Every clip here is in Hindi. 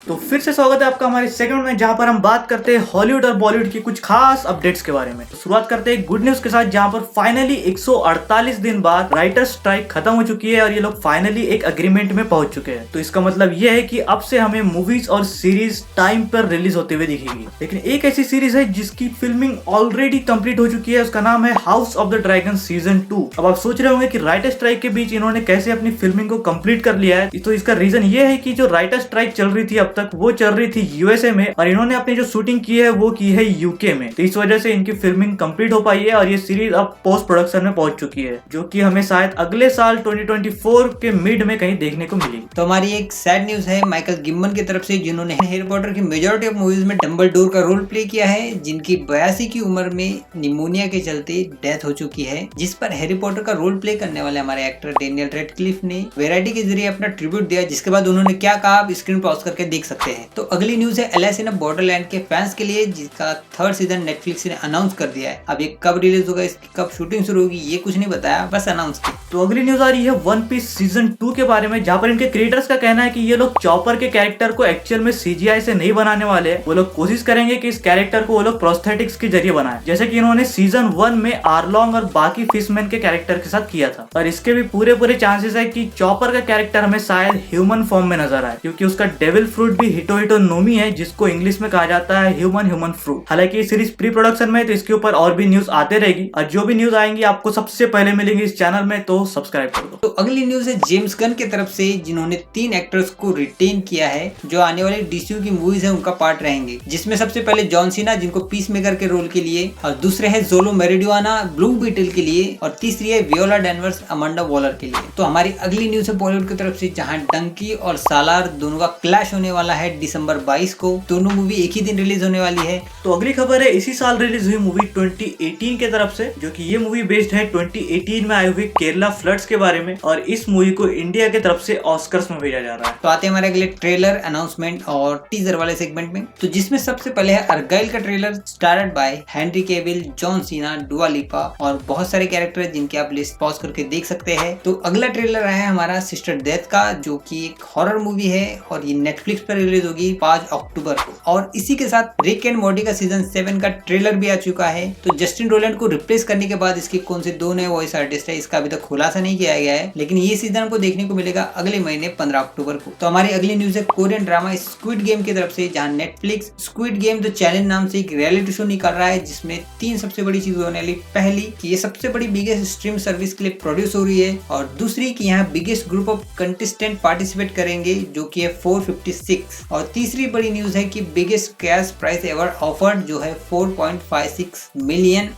तो फिर से स्वागत है आपका हमारे सेगमेंट में, जहां पर हम बात करते हैं हॉलीवुड और बॉलीवुड की कुछ खास अपडेट्स के बारे में। तो शुरुआत करते हैं गुड न्यूज के साथ, जहां पर फाइनली 148 दिन बाद राइटर्स स्ट्राइक खत्म हो चुकी है और ये लोग फाइनली एक एग्रीमेंट में पहुंच चुके हैं। तो इसका मतलब ये है कि अब से हमें मूवीज और सीरीज टाइम पर रिलीज होते हुए दिखेगी। लेकिन एक ऐसी सीरीज है जिसकी फिल्मिंग ऑलरेडी कंप्लीट हो चुकी है, उसका नाम है house of the dragon season 2। अब आप सोच रहे होंगे कि राइटर स्ट्राइक के बीच इन्होंने कैसे अपनी फिल्मिंग को कंप्लीट कर लिया है। तो इसका रीजन ये है कि जो राइटर स्ट्राइक चल रही थी अब तक, वो चल रही थी यूएसए में और इन्होंने अपनी जो शूटिंग की है वो की है यूके में। तो इस वजह से इनकी फिल्मिंग कंप्लीट हो पाई है और ये सीरीज अब पोस्ट प्रोडक्शन में पहुंच चुकी है, जो कि हमें शायद अगले साल 2024 के मिड में कहीं देखने को मिलेगी। तो हमारी एक सैड न्यूज है माइकल गिम्बन की तरफ से, जिन्होंने हैरी पॉटर की मेजॉरिटी ऑफ मूवीज में डंबलडोर का रोल प्ले किया है, जिनकी 82 की उम्र में निमोनिया के चलते डेथ हो चुकी है। जिस पर हैरी पॉटर का रोल प्ले करने वाले हमारे एक्टर डेनियल रेडक्लिफ ने वैरायटी के जरिए अपना ट्रिब्यूट दिया, जिसके बाद उन्होंने क्या कहा आप स्क्रीन पॉज करके देख सकते हैं। तो अगली न्यूज है एलिस इन बॉर्डरलैंड के फैंस के लिए, जिसका 3rd सीजन नेटफ्लिक्स ने अनाउंस कर दिया है। अब ये कब रिलीज होगा, इसकी कब शूटिंग शुरू होगी, ये कुछ नहीं बताया, बस अनाउंस किया। तो अगली न्यूज आ रही है वन पीस सीजन 2 के बारे में, जहां पर इनके क्रिएटर्स का कहना है कि ये लोग चॉपर के कैरेक्टर को एक्चुअल में सीजीआई से नहीं बनाने वाले हैं। वो लोग कोशिश करेंगे कि इस कैरेक्टर को वो लोग प्रोस्थेटिक्स के जरिए बनाए, जैसे कि इन्होंने सीजन 1 में आर्लोंग और बाकी फिशमैन के कैरेक्टर के साथ किया था। और इसके भी पूरे चांसेस है कि चॉपर का कैरेक्टर हमें शायद ह्यूमन फॉर्म में नजर आए, क्योंकि उसका डेविल फ्रूट भी हिटो नोमी है, जिसको इंग्लिश में कहा जाता है ह्यूमन फ्रूट। हालांकि ये सीरीज प्री प्रोडक्शन में है, तो इसके ऊपर और भी न्यूज आते रहेगी और जो भी न्यूज आएंगी आपको सबसे पहले मिलेंगी इस चैनल में, तो सब्सक्राइब कर दो। तो अगली न्यूज है जेम्स गन की तरफ से, जिन्होंने 3 एक्टर्स को रिटेन किया है जो आने वाली डीसीयू की मूवीज है उनका पार्ट रहेंगे। जिसमें सबसे पहले जॉन सीना, जिनको पीस मेकर के रोल के लिए, और दूसरे है जोलो मेरिडुआना ब्लू बीटल के लिए, और तीसरी है वियोला डेनवर्स अमांडा वॉलर के लिए। तो हमारी अगली न्यूज है बॉलीवुड की तरफ से, जहां डंकी और सालार दोनों का क्लैश होने वाला है दिसंबर 22 को। दोनों मूवी एक ही दिन रिलीज होने वाली है। तो अगली खबर है इसी साल रिलीज हुई मूवी 2018 के तरफ से, जो कि ये मूवी बेस्ड है 2018 में आई हुई केरला फ्लड्स के बारे में, और इस मूवी को इंडिया की तरफ से ऑस्कर्स में भेजा जा रहा है। तो आते हैं हमारे अगले ट्रेलर अनाउंसमेंट और टीजर वाले सेगमेंट में, तो जिसमें सबसे पहले है अर्गाइल का trailer, starred by Henry Cavill, John Cena, Dua लिपा और बहुत सारे कैरेक्टर है जिनके आप लिस्ट पॉज करके देख सकते हैं। तो अगला ट्रेलर है हमारा सिस्टर डेथ का, जो कि एक हॉरर मूवी है और ये नेटफ्लिक्स पर रिलीज होगी 5 अक्टूबर को। और इसी के साथ रिक एंड मॉर्टी का सीजन 7 का ट्रेलर भी आ चुका है। तो जस्टिन रोलैंड को रिप्लेस करने के बाद इसके कौन से 2 नए वॉइस आर्टिस्ट है, इसका अभी तक खुलासा नहीं किया गया है, लेकिन ये सीजन को देखने को मिलेगा अगले महीने 15 अक्टूबर को। तो हमारी अगली न्यूज है कोरियन ड्रामा स्क्विड गेम की तरफ से, जहां Netflix squid game the challenge नाम से एक रियलिटी शो निकाल रहा है, जिसमें 3 सबसे बड़ी चीज होने वाली। पहली कि ये सबसे बड़ी बिगेस्ट स्ट्रीम सर्विस के लिए प्रोड्यूस हो रही है, और दूसरी कि यहाँ biggest group of contestant participate करेंगे, जो कि है 456। और तीसरी बड़ी न्यूज है कि biggest cash price ever offered, जो है $4.56 मिलियन,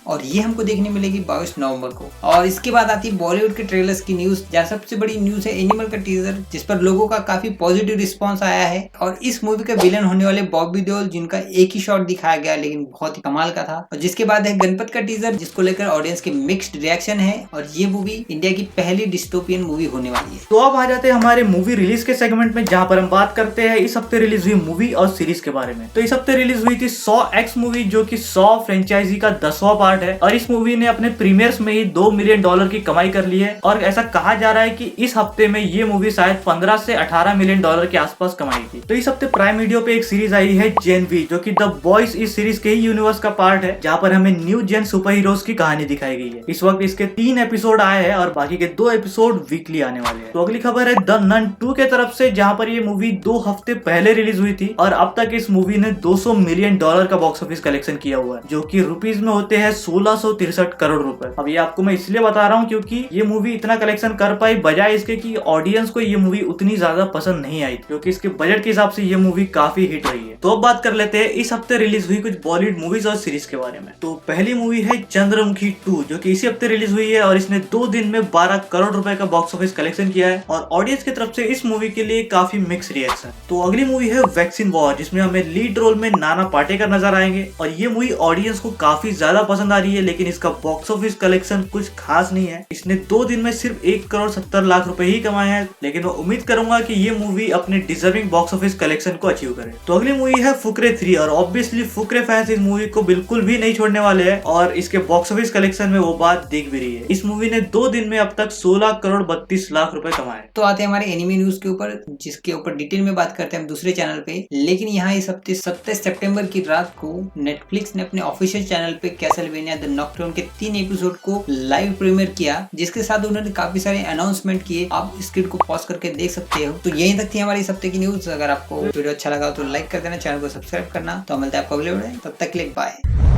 और ये हमको देखने मिलेगी 22 नवंबर को। और इसके बाद आती है बॉलीवुड के ट्रेलर्स की न्यूज, जहाँ सबसे बड़ी न्यूज है एनिमल का टीजर, जिस पर लोगों का काफी पॉजिटिव रिस्पांस आया है। और इस मूवी का विलन होने वाले बॉबी देओल, जिनका एक ही शॉट दिखाया गया लेकिन बहुत ही कमाल का था। और जिसके बाद है गणपत का टीजर, जिसको लेकर ऑडियंस के मिक्स्ड रिएक्शन है, और ये मूवी इंडिया की पहली डिस्टोपियन मूवी होने वाली है। तो अब आ जाते हैं हमारे मूवी रिलीज के सेगमेंट में, जहां पर हम बात करते हैं इस हफ्ते रिलीज हुई मूवी और सीरीज के बारे में। तो इस हफ्ते रिलीज हुई थी सॉ एक्स मूवी, जो कि सॉ फ्रेंचाइजी का 10वां पार्ट है, और इस मूवी ने अपने प्रीमियर्स में ही $2 मिलियन की कमाई कर ली है। और ऐसा कहा जा रहा है कि इस हफ्ते में ये मूवी शायद 15 से 18 मिलियन डॉलर के आसपास कमाएगी। तो इस हफ्ते प्राइम वीडियो पे एक सीरीज आई है जेन वी, जो कि द बॉयज इस सीरीज के ही यूनिवर्स का पार्ट है, जहाँ पर हमें न्यू जेन सुपर हीरोज की कहानी दिखाई गई है। इस वक्त इसके 3 एपिसोड आए हैं और बाकी के 2 एपिसोड वीकली आने वाले हैं। तो अगली खबर है द नन 2 के तरफ से, जहाँ पर ये मूवी 2 हफ्ते पहले रिलीज हुई थी और अब तक इस मूवी ने $200 मिलियन का बॉक्स ऑफिस कलेक्शन किया हुआ है, जो कि रुपीज में होते हैं 1663 करोड़ रुपए। अब ये आपको मैं इसलिए बता रहा हूँ क्योंकि ये मूवी इतना कलेक्शन कर पाई, बजाय इसके कि ऑडियंस को ये मूवी उतनी ज्यादा पसंद नहीं आई, क्योंकि इसके बजट के हिसाब से ये मूवी काफी हिट रही है। तो अब बात कर लेते हैं इस हफ्ते रिलीज हुई कुछ बॉलीवुड मूवीज और सीरीज के बारे में। तो पहली मूवी है चंद्रमुखी 2, जो कि इसी हफ्ते रिलीज हुई है और इसने 2 दिन में 12 करोड़ रुपए का बॉक्स ऑफिस कलेक्शन किया है, और ऑडियंस की तरफ से इस मूवी के लिए काफी मिक्स रिएक्शन। तो अगली मूवी है वैक्सीन वॉर, जिसमें हमें लीड रोल में नाना पाटेकर नजर आएंगे, और ये मूवी ऑडियंस को काफी ज्यादा पसंद आ रही है, लेकिन इसका बॉक्स ऑफिस कलेक्शन कुछ खास नहीं है। इसने 2 दिन में सिर्फ 1 करोड़ 70 लाख रुपए ही कमाए हैं, लेकिन मैं उम्मीद करूंगा कि ये मूवी अपने डिजर्विंग बॉक्स ऑफिस कलेक्शन को अचीव करे। तो अगली मूवी है फुकरे 3, और ऑब्वियसली फुकरे फैंस इस मूवी को बिल्कुल भी नहीं छोड़ने वाले हैं, और इसके बॉक्स ऑफिस कलेक्शन में वो बात दिख भी रही है। इस मूवी ने 2 दिन में अब तक 16 करोड़ 32 लाख रुपए कमाए। तो आते हैं हमारे एनिमे न्यूज के ऊपर, जिसके ऊपर डिटेल में बात करते हैं हम दूसरे चैनल पे। लेकिन यहाँ इस हफ्ते 27 सितंबर की रात को नेटफ्लिक्स ने अपने ऑफिशियल चैनल पे कैसलवेनिया द नॉकटर्न के 3 एपिसोड को लाइव प्रीमियर किया, जिसके साथ उन्होंने काफी सारे अनाउंसमेंट किए। आप स्क्रीन को पॉज करके देख सकते हो। तो यहीं तक थी हमारी इस हफ्ते की न्यूज। अगर आपको वीडियो अच्छा लगा तो लाइक कर देना, चैनल को सब्सक्राइब करना। तो मिलते हैं आपको अगले वीडियो में, तब तक के लिए बाय।